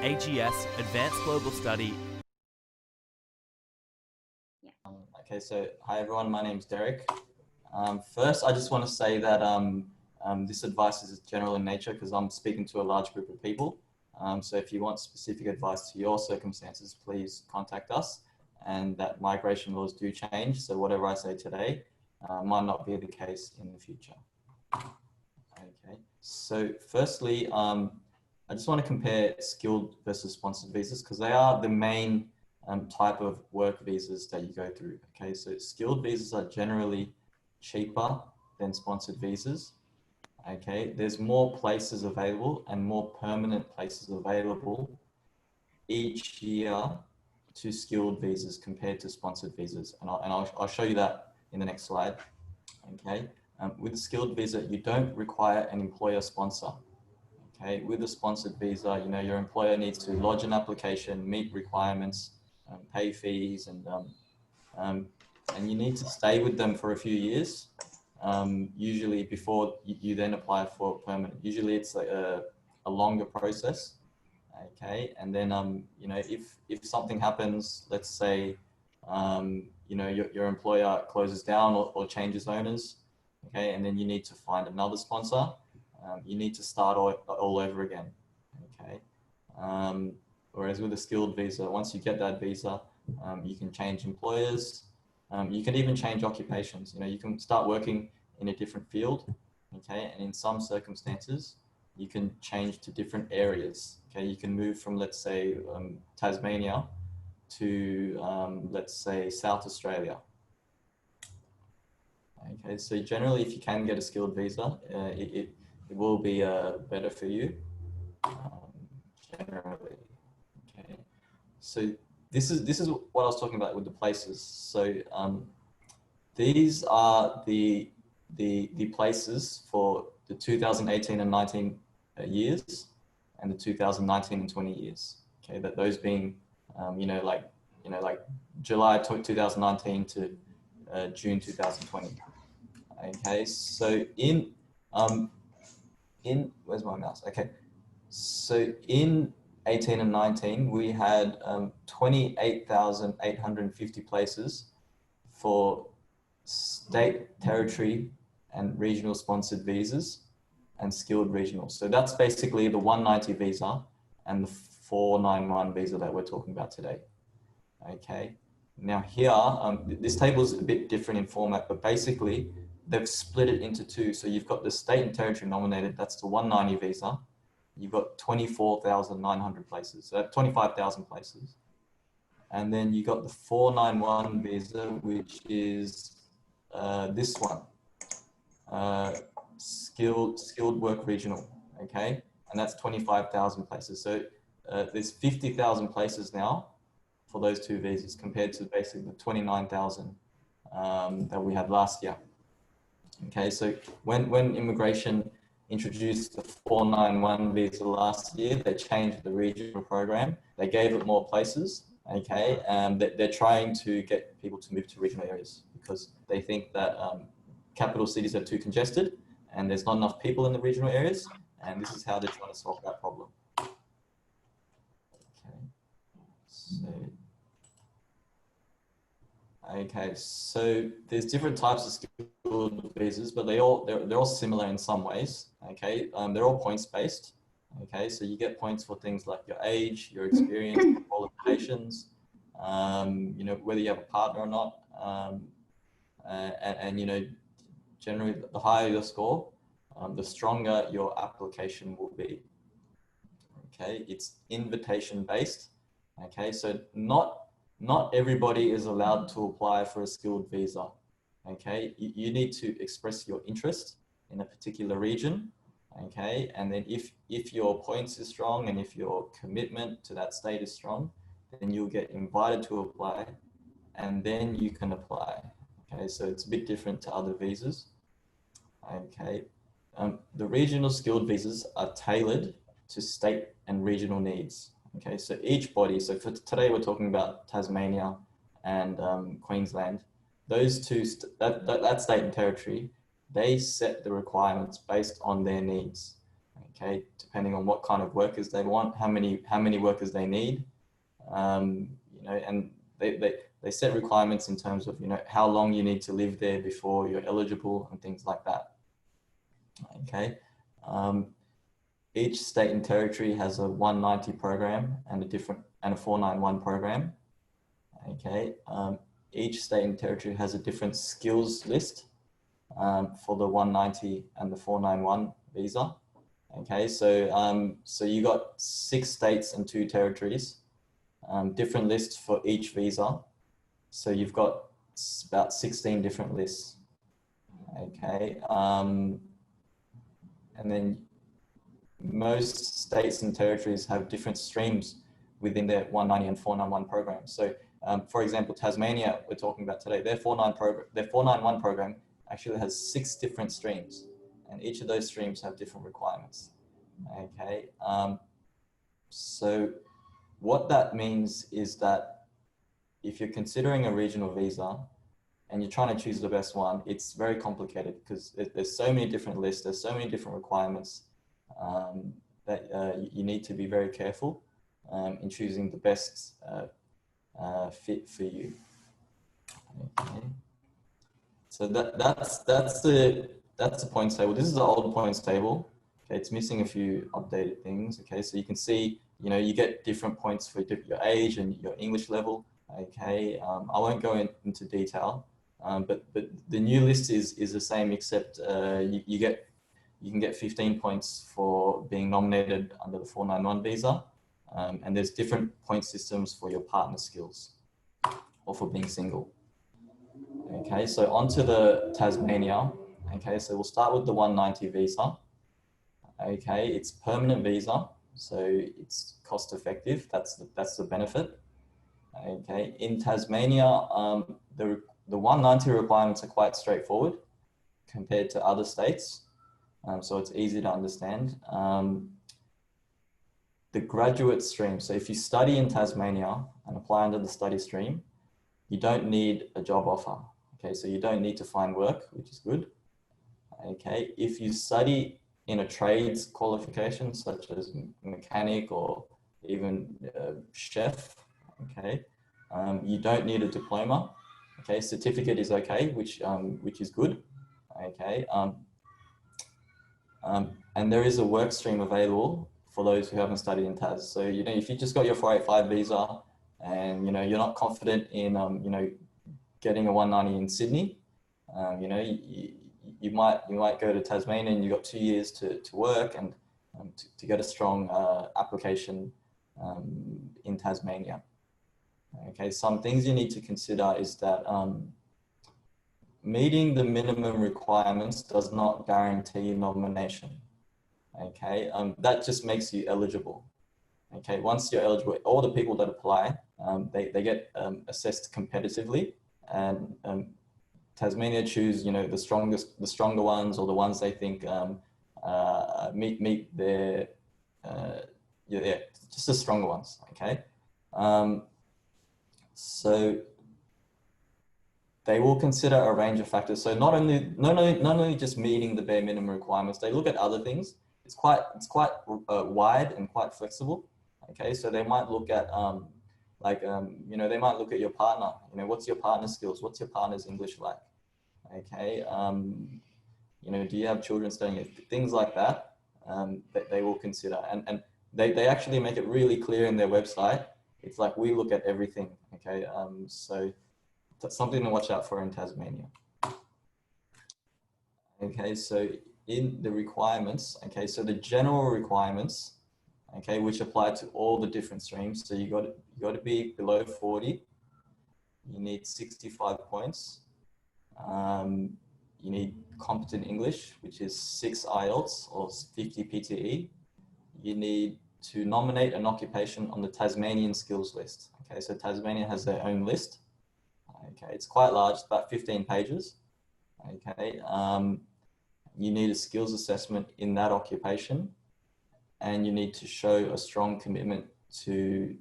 AGS Advanced Global Study. Okay, so hi everyone, my name's Derek. First, I just want to say that this advice is general in nature because I'm speaking to a large group of people. So if you want specific advice to your circumstances, please contact us. And that migration laws do change, so whatever I say today might not be the case in the future. Okay, so firstly, I just want to compare skilled versus sponsored visas because they are the main type of work visas that you go through. Okay, so skilled visas are generally cheaper than sponsored visas. Okay, there's more places available and more permanent places available each year to skilled visas compared to sponsored visas. And I'll show you that in the next slide. Okay, with a skilled visa, you don't require an employer sponsor. Okay, with a sponsored visa, you know, your employer needs to lodge an application, meet requirements, pay fees, and you need to stay with them for a few years. Usually before you then apply for permanent. Usually it's like a longer process. Okay, and then you know, if something happens, let's say you know, your employer closes down or changes owners, okay, and then you need to find another sponsor. You need to start all over again. Okay, whereas with a skilled visa, once you get that visa, you can change employers. You can even change occupations. You know, you can start working in a different field. Okay, and in some circumstances, you can change to different areas. Okay, you can move from, let's say, Tasmania to, let's say, South Australia. Okay, so generally, if you can get a skilled visa, it will be better for you, generally. Okay, so this is what I was talking about with the places. So these are the places for the 2018 and 19 years, and the 2019 and 20 years. Okay, that those being, you know, like July 2019 to June 2020. Okay, so in where's my mouse? Okay, so in 18 and 19, we had 28,850 places for state, territory, and regional sponsored visas and skilled regional. So that's basically the 190 visa and the 491 visa that we're talking about today. Okay, now here, this table is a bit different in format, but basically they've split it into two. So you've got the state and territory nominated, that's the 190 visa. You've got 24,900 places, so 25,000 places. And then you got the 491 visa, which is this one, skilled work regional, okay? And that's 25,000 places. So there's 50,000 places now for those two visas compared to basically the 29,000 that we had last year. Okay, so when immigration introduced the 491 visa last year, they changed the regional program. They gave it more places, okay? And they're trying to get people to move to regional areas because they think that capital cities are too congested and there's not enough people in the regional areas. And this is how they're trying to solve that problem. Okay, so there's different types of skilled visas, but they're all similar in some ways. Okay, they're all points based. Okay, so you get points for things like your age, your experience, your qualifications, you know, whether you have a partner or not, and you know, generally the higher your score, the stronger your application will be. Okay, it's invitation based. Okay, so not everybody is allowed to apply for a skilled visa. Okay, you need to express your interest in a particular region. Okay, and then if your points is strong and if your commitment to that state is strong, then you'll get invited to apply, and then you can apply. Okay, so it's a bit different to other visas. Okay, the regional skilled visas are tailored to state and regional needs. Okay, so each body, so for today we're talking about Tasmania and Queensland. Those two, that state and territory, they set the requirements based on their needs. okay, depending on what kind of workers they want, how many workers they need, you know, and they set requirements in terms of, you know, how long you need to live there before you're eligible and things like that. Okay. Each state and territory has a 190 program and a 491 program. Okay. Each state and territory has a different skills list for the 190 and the 491 visa. Okay, so so you got 6 states and 2 territories, different lists for each visa. So you've got about 16 different lists. Okay, and then most states and territories have different streams within their 190 and 491 programs. So for example, Tasmania, we're talking about today, their 491 program actually has 6 different streams, and each of those streams have different requirements. Okay, so what that means is that if you're considering a regional visa and you're trying to choose the best one, it's very complicated because there's so many different lists, there's so many different requirements that you need to be very careful in choosing the best fit for you. Okay. So that's the points table. This is the old points table. Okay, it's missing a few updated things. Okay, so you can see, you know, you get different points for your age and your English level. Okay, I won't go into detail, but the new list is the same, except you can get 15 points for being nominated under the 491 visa, and there's different point systems for your partner skills or for being single. Okay, so onto the Tasmania. Okay, so we'll start with the 190 visa. Okay, it's permanent visa, so it's cost effective. That's the benefit. Okay, in Tasmania, the 190 requirements are quite straightforward compared to other states, so it's easy to understand. The graduate stream, so if you study in Tasmania and apply under the study stream, you don't need a job offer. Okay, so you don't need to find work, which is good. Okay, if you study in a trades qualification, such as mechanic or even chef, okay, you don't need a diploma. Okay, certificate is okay, which is good. Okay, and there is a work stream available for those who haven't studied in TAS. So, you know, if you just got your 485 visa and, you know, you're not confident in, you know, getting a 190 in Sydney, you know, you might go to Tasmania and you've got 2 years to work and to get a strong application in Tasmania. Okay, some things you need to consider is that meeting the minimum requirements does not guarantee nomination. Okay, that just makes you eligible. Okay, once you're eligible, all the people that apply, they get assessed competitively, and Tasmania choose, you know, the stronger ones, or the ones they think meet their yeah, just the stronger ones. Okay, so they will consider a range of factors. So not only just meeting the bare minimum requirements, they look at other things. It's quite wide and quite flexible. Okay, so they might look at you know, they might look at your partner. You know, what's your partner's skills? What's your partner's English like? Okay, you know, do you have children studying it? Things like that, that they will consider, and they actually make it really clear in their website. It's like, we look at everything. Okay, so that's something to watch out for in Tasmania. Okay, so in the requirements, okay, so the general requirements, okay, which apply to all the different streams. So you got to be below 40. You need 65 points. You need competent English, which is 6 IELTS or 50 PTE. You need to nominate an occupation on the Tasmanian skills list. Okay, so Tasmania has their own list. Okay, it's quite large, it's about 15 pages. Okay, you need a skills assessment in that occupation, and you need to show a strong commitment to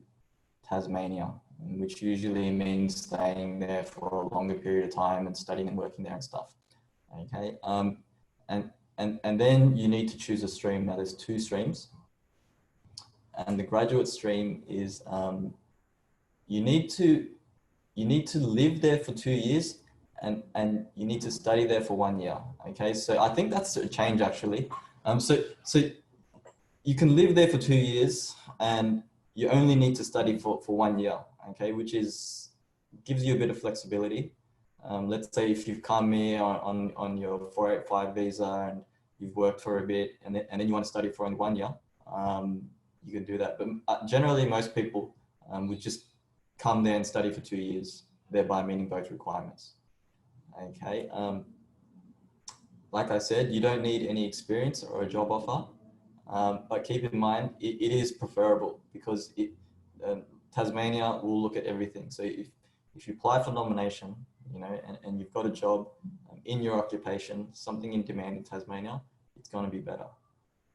Tasmania, which usually means staying there for a longer period of time and studying and working there and stuff. Okay, and and then you need to choose a stream. Now there's two streams, and the graduate stream is you need to live there for 2 years, and you need to study there for 1 year. Okay, so I think that's a change actually. So you can live there for 2 years, and you only need to study for 1 year. Okay, which gives you a bit of flexibility. Let's say if you've come here on your 485 visa and you've worked for a bit, and then you want to study for only 1 year, you can do that. But generally, most people would just come there and study for 2 years, thereby meeting both requirements. Okay. Like I said, you don't need any experience or a job offer, but keep in mind it is preferable, because Tasmania will look at everything. So if you apply for nomination, you know, and you've got a job in your occupation, something in demand in Tasmania, it's going to be better.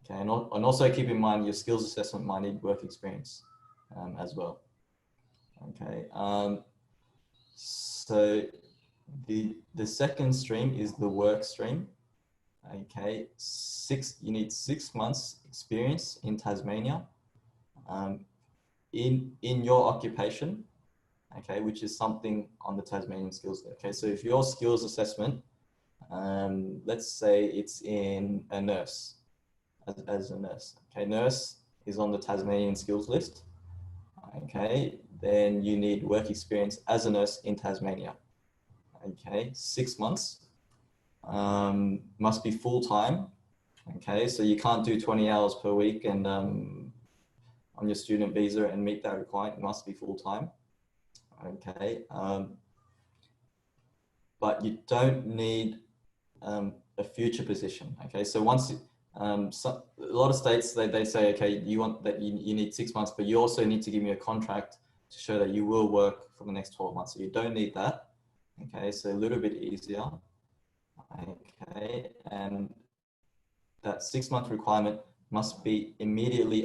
Okay, and also keep in mind your skills assessment might need work experience as well. Okay, so the second stream is the work stream. Okay, you need 6 months experience in Tasmania in your occupation. Okay, which is something on the Tasmanian skills. Okay, so if your skills assessment, let's say it's in a nurse, as a nurse. Okay, nurse is on the Tasmanian skills list. Okay, then you need work experience as a nurse in Tasmania. Okay, 6 months, must be full time. Okay, so you can't do 20 hours per week and on your student visa and meet that requirement. It must be full time. Okay, but you don't need a future position. Okay, so once a lot of states they say, okay, you need 6 months, but you also need to give me a contract to show that you will work for the next 12 months. So you don't need that. Okay, so a little bit easier. Okay, and that 6 month requirement must be immediately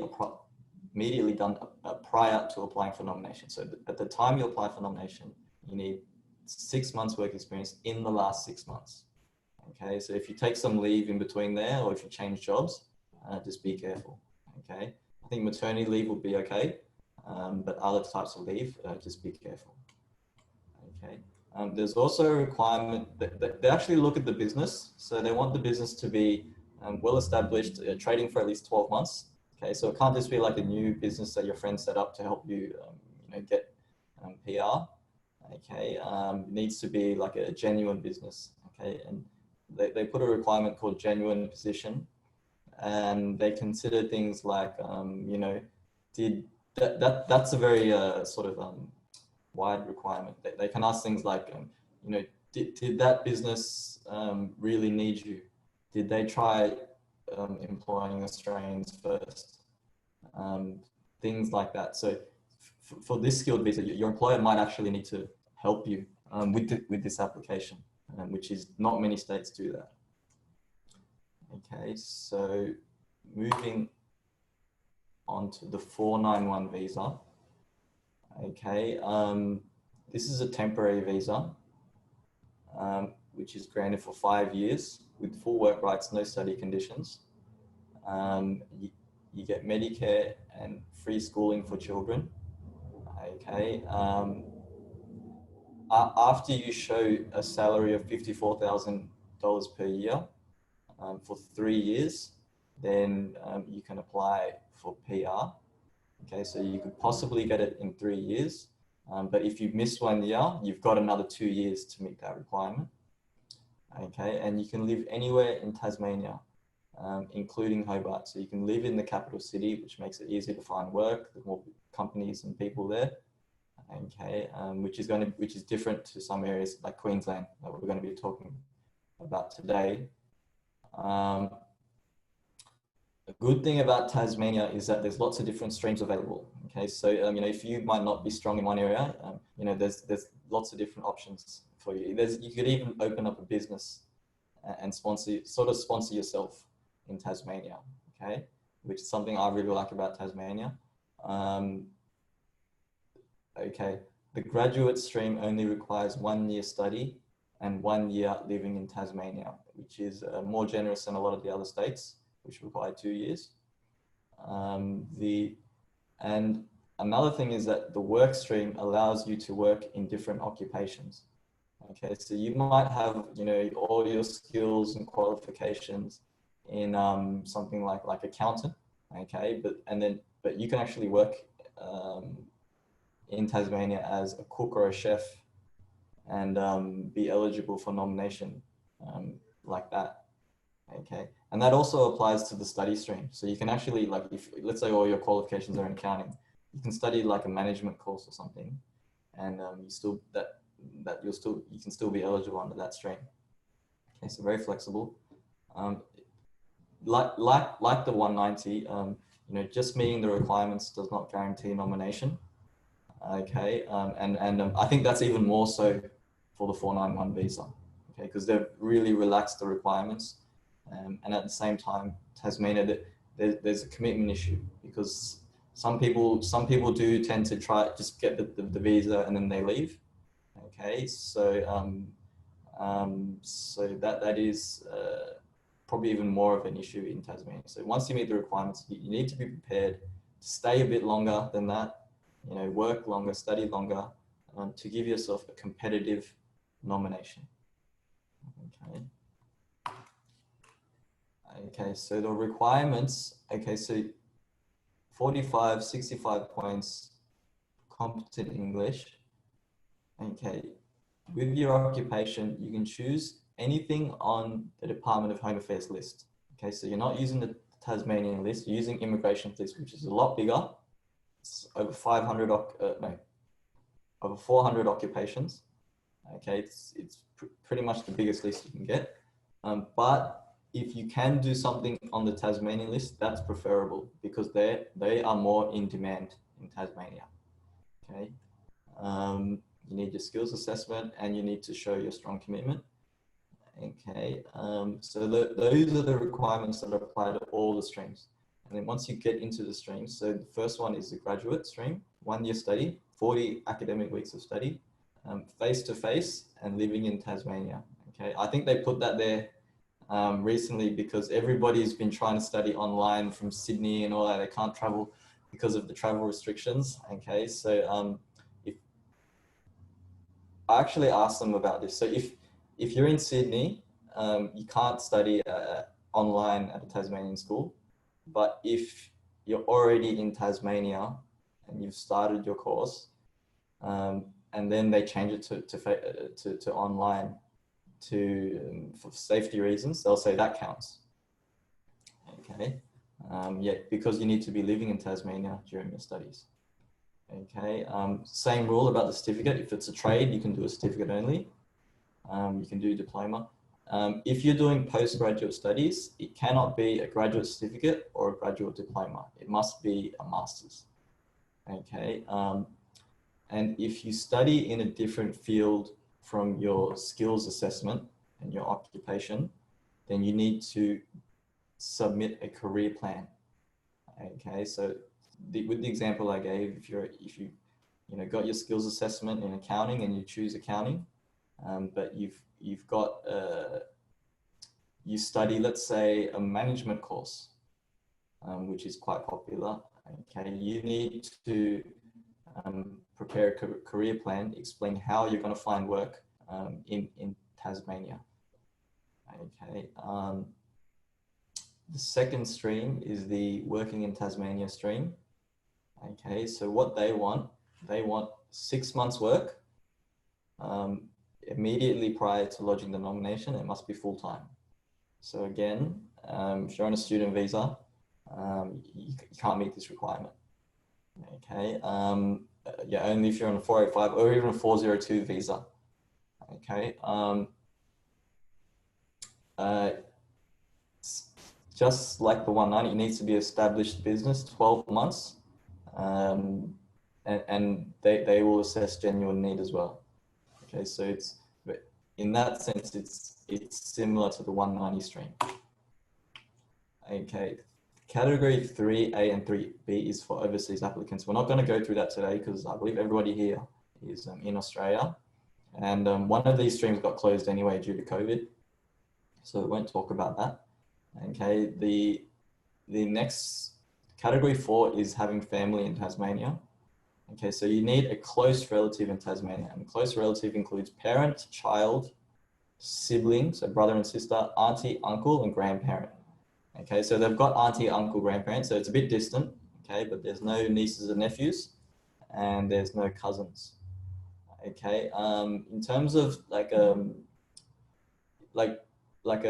done prior to applying for nomination. So at the time you apply for nomination, you need 6 months work experience in the last 6 months. Okay, so if you take some leave in between there, or if you change jobs, just be careful. Okay, I think maternity leave would be okay, but other types of leave, just be careful. Okay, there's also a requirement that they actually look at the business. So they want the business to be well established, trading for at least 12 months. Okay, so it can't just be like a new business that your friend set up to help you, get PR. Okay, it needs to be like a genuine business. Okay, and they put a requirement called genuine position, and they consider things like, that's a very sort of wide requirement. They can ask things like, did that business really need you? Did they try employing Australians first? Things like that. So for this skilled visa, your employer might actually need to help you with this application, which is not many states do that. Okay, so moving on to the 491 visa. Okay, this is a temporary visa, which is granted for 5 years with full work rights, no study conditions. You get Medicare and free schooling for children. Okay, after you show a salary of $54,000 per year for 3 years, then you can apply for PR. Okay, so you could possibly get it in 3 years, but if you miss 1 year, you've got another 2 years to meet that requirement. Okay, and you can live anywhere in Tasmania, including Hobart. So you can live in the capital city, which makes it easier to find work. There's more companies and people there. Okay, which is different to some areas like Queensland that we're going to be talking about today. A good thing about Tasmania is that there's lots of different streams available. Okay, so if you might not be strong in one area, there's lots of different options for you. You could even open up a business and sponsor yourself in Tasmania. Okay, which is something I really like about Tasmania. Okay, the graduate stream only requires 1 year study and 1 year living in Tasmania, which is more generous than a lot of the other states, which require 2 years. And another thing is that the work stream allows you to work in different occupations. Okay, so you might have, you know, all your skills and qualifications in something like accountant, okay, but you can actually work in Tasmania as a cook or a chef and be eligible for nomination like that. Okay, and that also applies to the study stream. So you can actually, like, if let's say all your qualifications are in accounting, you can study like a management course or something, and you can still be eligible under that stream. Okay, so very flexible. Like the 190, you know, just meeting the requirements does not guarantee nomination. Okay, I think that's even more so for the 491 visa. Okay, because they've really relaxed the requirements. And at the same time, Tasmania, there's a commitment issue, because some people do tend to try just get the visa and then they leave. Okay, so that is probably even more of an issue in Tasmania. So once you meet the requirements, you need to be prepared to stay a bit longer than that. You know, work longer, study longer, to give yourself a competitive nomination. Okay. Okay, so the requirements, okay, so 45, 65 points, competent English. Okay, with your occupation, you can choose anything on the Department of Home Affairs list. Okay, so you're not using the Tasmanian list, you're using immigration list, which is a lot bigger. It's over 400 occupations. Okay, it's pretty much the biggest list you can get. But if you can do something on the Tasmanian list, that's preferable, because they are more in demand in Tasmania. Okay, you need your skills assessment and you need to show your strong commitment. Okay, so those are the requirements that apply to all the streams. And then once you get into the streams, so the first one is the graduate stream, 1 year study, 40 academic weeks of study, face-to-face and living in Tasmania. Okay, I think they put that there recently because everybody's been trying to study online from Sydney and all that. They can't travel because of the travel restrictions. Okay, so if I actually asked them about this. So if you're in Sydney, you can't study online at a Tasmanian school. But if you're already in Tasmania and you've started your course, and then they change it to online for safety reasons, they'll say that counts. Okay, yeah, because you need to be living in Tasmania during your studies. Okay, same rule about the certificate. If it's a trade, you can do a certificate only. You can do diploma. If you're doing postgraduate studies, it cannot be a graduate certificate or a graduate diploma. It must be a master's. Okay, and if you study in a different field from your skills assessment and your occupation, then you need to submit a career plan. Okay, so with the example I gave, if you got your skills assessment in accounting and you choose accounting, but you've got you study, let's say, a management course, which is quite popular. Okay, you need to prepare a career plan, explain how you're going to find work in Tasmania. Okay, the second stream is the working in Tasmania stream. Okay, so what they want 6 months work immediately prior to lodging the nomination. It must be full-time. So again, if you're on a student visa, you can't meet this requirement. Okay, yeah, only if you're on a 485 or even a 402 visa. Okay, just like the 190, it needs to be established business 12 months, and they will assess genuine need as well. Okay, so in that sense, it's similar to the 190 stream. Okay, category 3A and 3B is for overseas applicants. We're not going to go through that today because I believe everybody here is in Australia. And one of these streams got closed anyway due to COVID, so we won't talk about that. Okay, the next category 4 is having family in Tasmania. Okay, so you need a close relative in Tasmania, and close relative includes parent, child, sibling, so brother and sister, auntie, uncle, and grandparent. Okay, so they've got auntie, uncle, grandparent, so it's a bit distant. Okay, but there's no nieces and nephews, and there's no cousins. Okay, in terms of like a like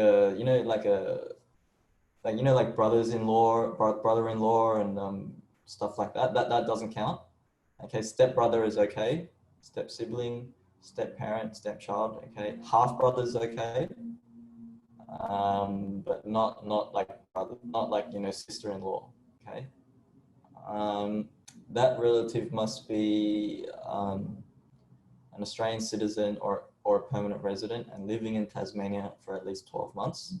brothers-in-law, brother-in-law, and stuff like that. That doesn't count. Okay, step-brother is okay. Step-sibling, step-parent, step-child. Okay, half-brother is okay, but not like brother, not like sister-in-law. Okay, that relative must be an Australian citizen or a permanent resident and living in Tasmania for at least 12 months.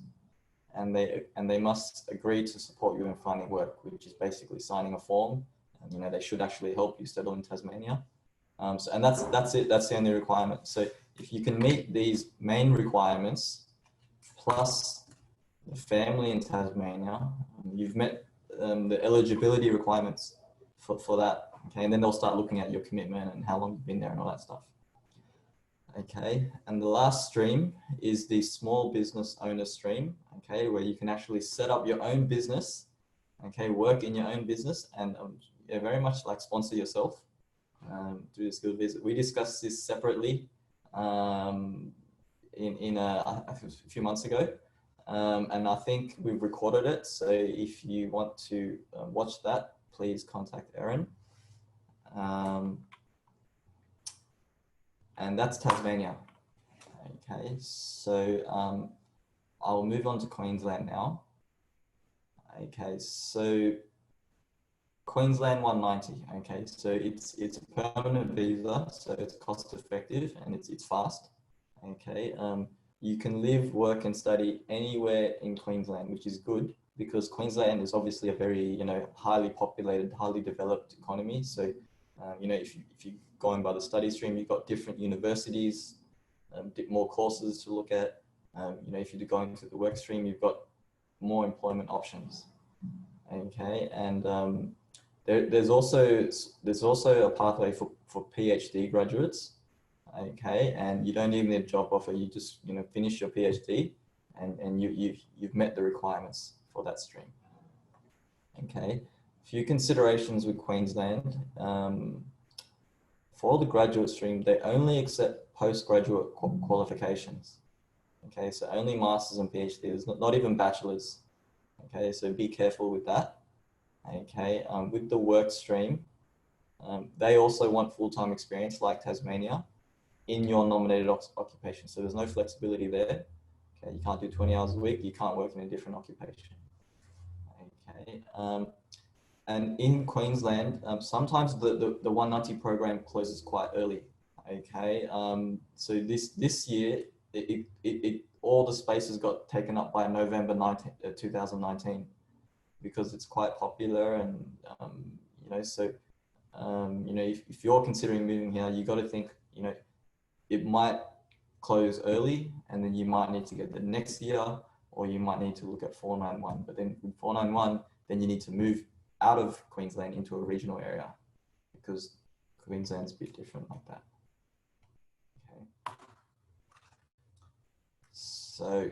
And they must agree to support you in finding work, which is basically signing a form. And, they should actually help you settle in Tasmania. And that's it. That's the only requirement. So if you can meet these main requirements, plus the family in Tasmania, you've met the eligibility requirements for that. Okay, and then they'll start looking at your commitment and how long you've been there and all that stuff. Okay, and the last stream is the small business owner stream, okay, where you can actually set up your own business, okay, work in your own business, and very much like sponsor yourself through the skill visit. We discussed this separately a few months ago, and I think we've recorded it. So if you want to watch that, please contact Erin. And that's Tasmania. Okay, so I'll move on to Queensland now. Okay, so Queensland 190. Okay, so it's a permanent visa, so it's cost effective and it's fast. Okay, you can live, work, and study anywhere in Queensland, which is good because Queensland is obviously a very highly populated, highly developed economy. So if you going by the study stream, you've got different universities, more courses to look at. If you're going to the work stream, you've got more employment options. Okay, and there's also a pathway for PhD graduates. Okay, and you don't even need a job offer. You just finish your PhD, and you've met the requirements for that stream. Okay, a few considerations with Queensland. For the graduate stream, they only accept postgraduate qualifications. Okay, so only masters and PhDs, not even bachelors. Okay, so be careful with that. Okay, with the work stream, they also want full-time experience like Tasmania in your nominated occupation. So there's no flexibility there. Okay, you can't do 20 hours a week. You can't work in a different occupation. Okay. And in Queensland, sometimes the 190 program closes quite early. Okay, so this year, all the spaces got taken up by November 2019 because it's quite popular, and if you're considering moving here, you got to think it might close early, and then you might need to get the next year, or you might need to look at 491. But then with 491, then you need to move out of Queensland into a regional area because Queensland's a bit different like that. Okay. So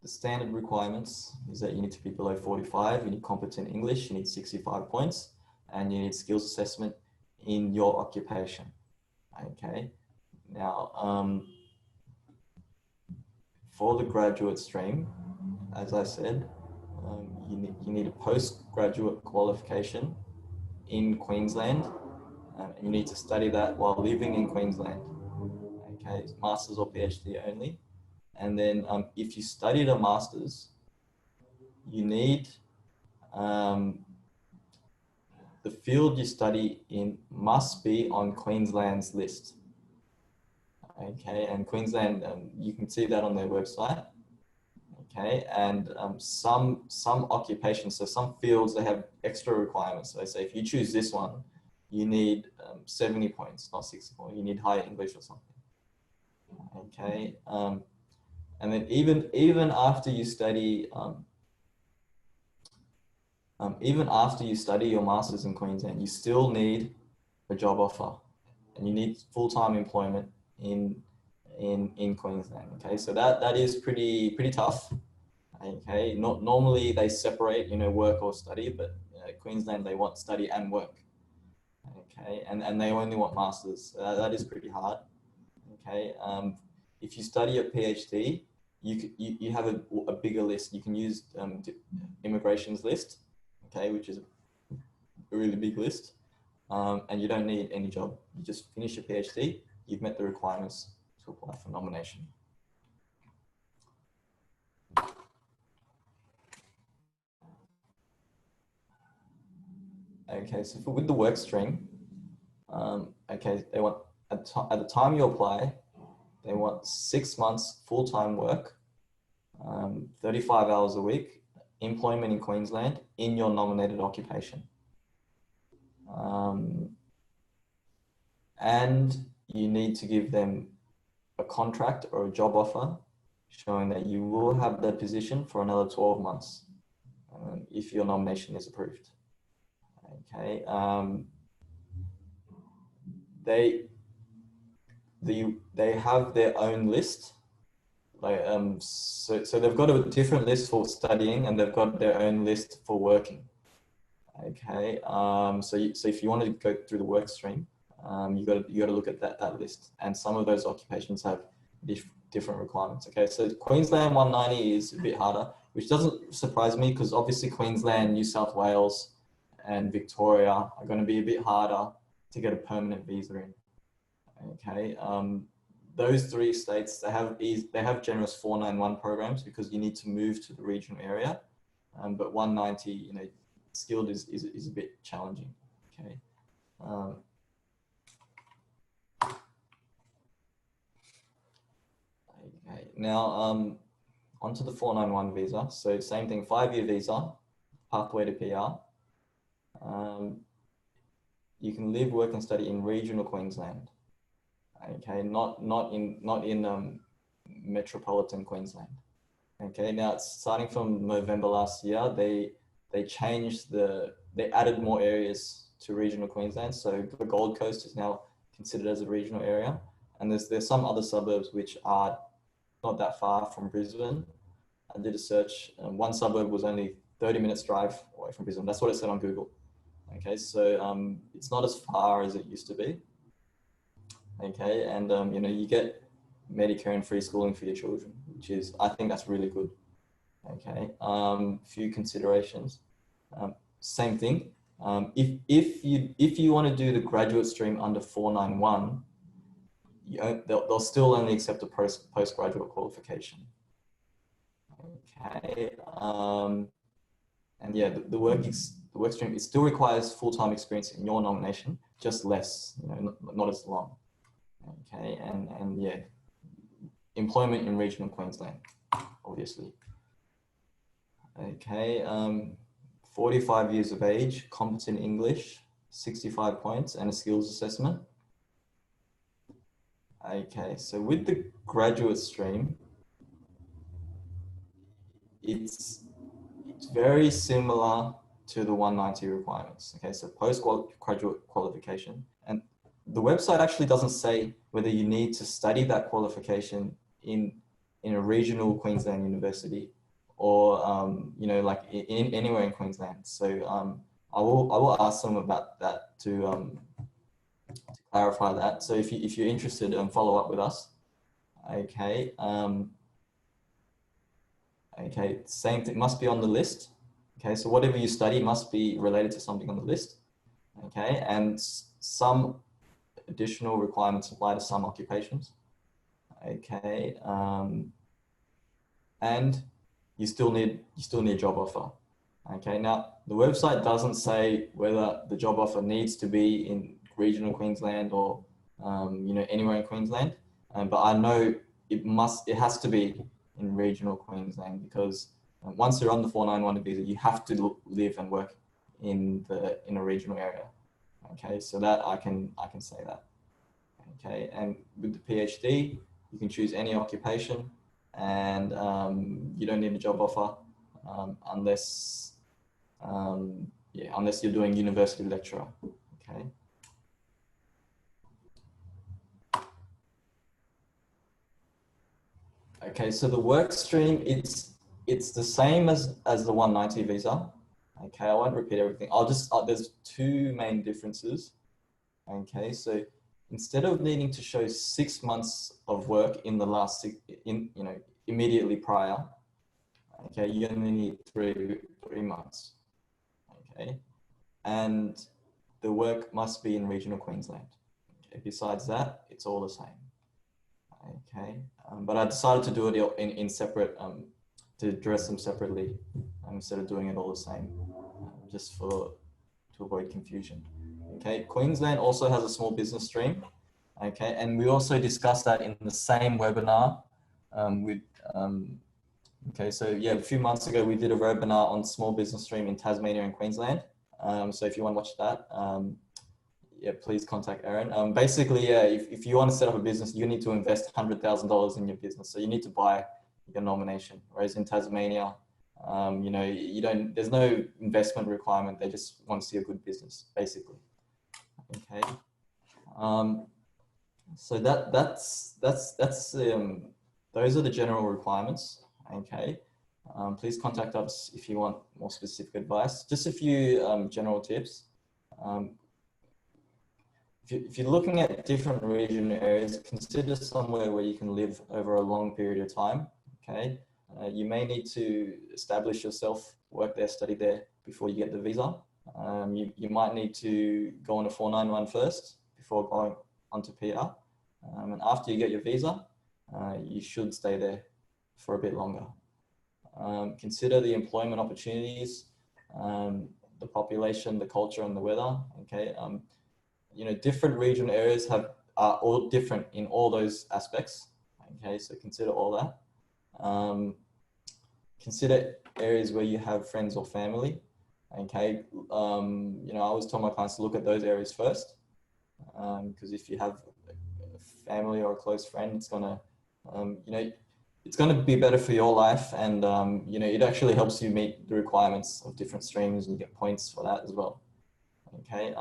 the standard requirements is that you need to be below 45, you need competent English, you need 65 points, and you need skills assessment in your occupation. Okay. Now, for the graduate stream, as I said, you need a postgraduate qualification in Queensland, and you need to study that while living in Queensland. Okay, masters or PhD only. And then if you studied a master's, you need the field you study in must be on Queensland's list. Okay, and Queensland, you can see that on their website. Okay, and some occupations, so some fields, they have extra requirements. So they say if you choose this one, you need 70 points, not 60 points. You need higher English or something. Okay, and then even after you study your masters in Queensland, you still need a job offer, and you need full-time employment in Queensland. Okay, so that is pretty tough. Okay, not normally they separate, you know, work or study, but Queensland, they want study and work. Okay, and they only want masters. That is pretty hard. Okay, if you study a PhD, you have a bigger list. You can use immigration's list, okay, which is a really big list, and you don't need any job. You just finish your PhD, you've met the requirements to apply for nomination. Okay, so with the work stream, okay, they want at the time you apply, they want 6 months full-time work, 35 hours a week, employment in Queensland in your nominated occupation. And you need to give them a contract or a job offer showing that you will have that position for another 12 months if your nomination is approved. Okay, they have their own list. Like so they've got a different list for studying, and they've got their own list for working. Okay, so if you want to go through the work stream, you got to look at that list, and some of those occupations have different requirements. Okay, so Queensland 190 is a bit harder, which doesn't surprise me because obviously Queensland, New South Wales, and Victoria are going to be a bit harder to get a permanent visa in. Okay, those three states, they have generous 491 programs because you need to move to the regional area, but 190, you know, skilled is a bit challenging. Okay. Okay. Now onto the 491 visa. So same thing, 5-year visa, pathway to PR. You can live, work, and study in regional Queensland. Okay, not in metropolitan Queensland. Okay, now it's starting from November last year, they added more areas to regional Queensland. So the Gold Coast is now considered as a regional area, and there's some other suburbs which are not that far from Brisbane. I did a search, and one suburb was only 30 minutes drive away from Brisbane. That's what it said on Google. Okay, so it's not as far as it used to be. Okay, and you know, you get Medicare and free schooling for your children, which is, I think that's really good. Okay, few considerations. Same thing. If you want to do the graduate stream under 491, they'll still only accept a postgraduate qualification. Okay, and yeah, the work stream, it still requires full-time experience in your nomination, just less, you know, not as long. Okay, and yeah, employment in regional Queensland, obviously. Okay, 45 years of age, competent English, 65 points, and a skills assessment. Okay, so with the graduate stream, it's very similar to the 190 requirements. Okay, so postgraduate qualification, and the website actually doesn't say whether you need to study that qualification in a regional Queensland university or you know, like anywhere in Queensland. So I will ask them about that to clarify that. So if you're interested, follow up with us. Okay. Okay, same thing, must be on the list. Okay, so whatever you study must be related to something on the list. Okay, and some additional requirements apply to some occupations. Okay, and you still need a job offer. Okay, now the website doesn't say whether the job offer needs to be in regional Queensland or you know, anywhere in Queensland, but I know it has to be in regional Queensland because once you're on the 491 visa, you have to live and work in a regional area. Okay, so that I can say that. Okay, and with the PhD, you can choose any occupation, and you don't need a job offer unless unless you're doing university lecturer. Okay. Okay, so the work stream, it's the same as the 190 visa. Okay, I won't repeat everything. There's two main differences. Okay, so instead of needing to show 6 months of work in the last immediately prior, okay, you only need three months. Okay, and the work must be in regional Queensland. Okay, besides that, it's all the same. Okay, but I decided to do it in separate, to address them separately instead of doing it all the same, just to avoid confusion. Okay, Queensland also has a small business stream. Okay, and we also discussed that in the same webinar okay, so yeah, a few months ago we did a webinar on small business stream in Tasmania and Queensland. So if you want to watch that, yeah, please contact Aaron. Basically, yeah, if you want to set up a business, you need to invest $100,000 in your business. So you need to buy your nomination. Whereas in Tasmania, you know, there's no investment requirement. They just want to see a good business, basically. Okay. So those are the general requirements. Okay. Please contact us if you want more specific advice. Just a few general tips. If you're looking at different region areas, consider somewhere where you can live over a long period of time. Okay, you may need to establish yourself, work there, study there before you get the visa. You might need to go on a 491 first before going onto PR. And after you get your visa, you should stay there for a bit longer. Consider the employment opportunities, the population, the culture, and the weather. Okay. You know, different regional areas are all different in all those aspects. Okay, so consider all that. Consider areas where you have friends or family. Okay, you know, I always tell my clients to look at those areas first, because if you have a family or a close friend, it's gonna, you know, it's gonna be better for your life, and you know, it actually helps you meet the requirements of different streams, and you get points for that as well. Okay.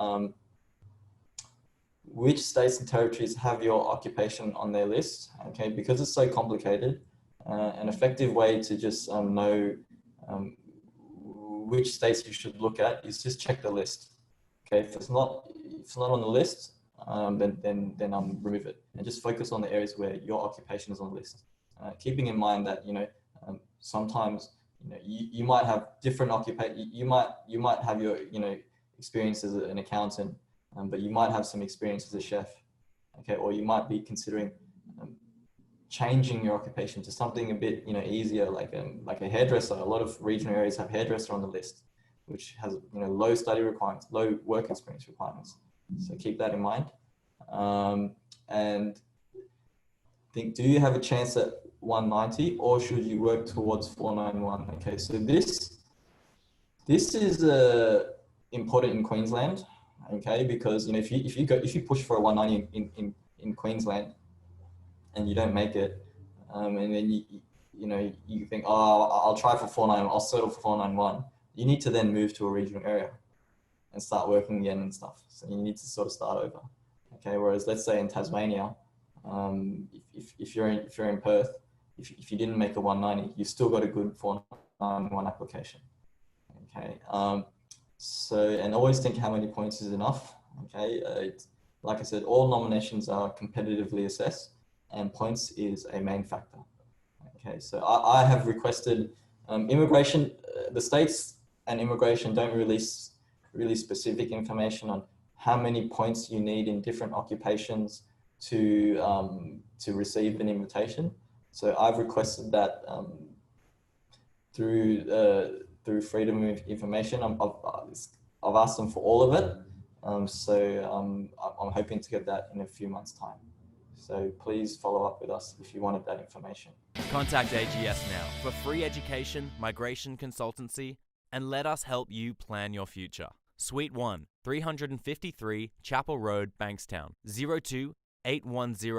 Which states and territories have your occupation on their list? Okay, because it's so complicated, an effective way to just know which states you should look at is just check the list. Okay, if it's not on the list, then remove it and just focus on the areas where your occupation is on the list. Keeping in mind that, you know, sometimes, you know, you might have different occupation. You might have your, you know, experience as an accountant. But you might have some experience as a chef, okay, or you might be considering changing your occupation to something a bit, you know, easier, like a hairdresser. A lot of regional areas have hairdresser on the list, which has, you know, low study requirements, low work experience requirements. So keep that in mind. And think, do you have a chance at 190, or should you work towards 491? Okay, so this is important in Queensland. Okay, because, you know, if you push for a 190 in Queensland and you don't make it, and then you know, you think, oh, I'll try for 491, I'll settle for 491. You need to then move to a regional area and start working again and stuff. So you need to sort of start over. Okay, whereas let's say in Tasmania, if you're in Perth, if you didn't make a 190, you still got a good 491 application. Okay. So, and always think how many points is enough. Okay, like I said, all nominations are competitively assessed, and points is a main factor. Okay, so I have requested immigration. The states and immigration don't release really specific information on how many points you need in different occupations to receive an invitation. So I've requested that through Freedom of Information. I've asked them for all of it. I'm hoping to get that in a few months' time. So please follow up with us if you wanted that information. Contact AGS now for free education, migration consultancy, and let us help you plan your future. Suite 1, 353 Chapel Road, Bankstown, 02 8102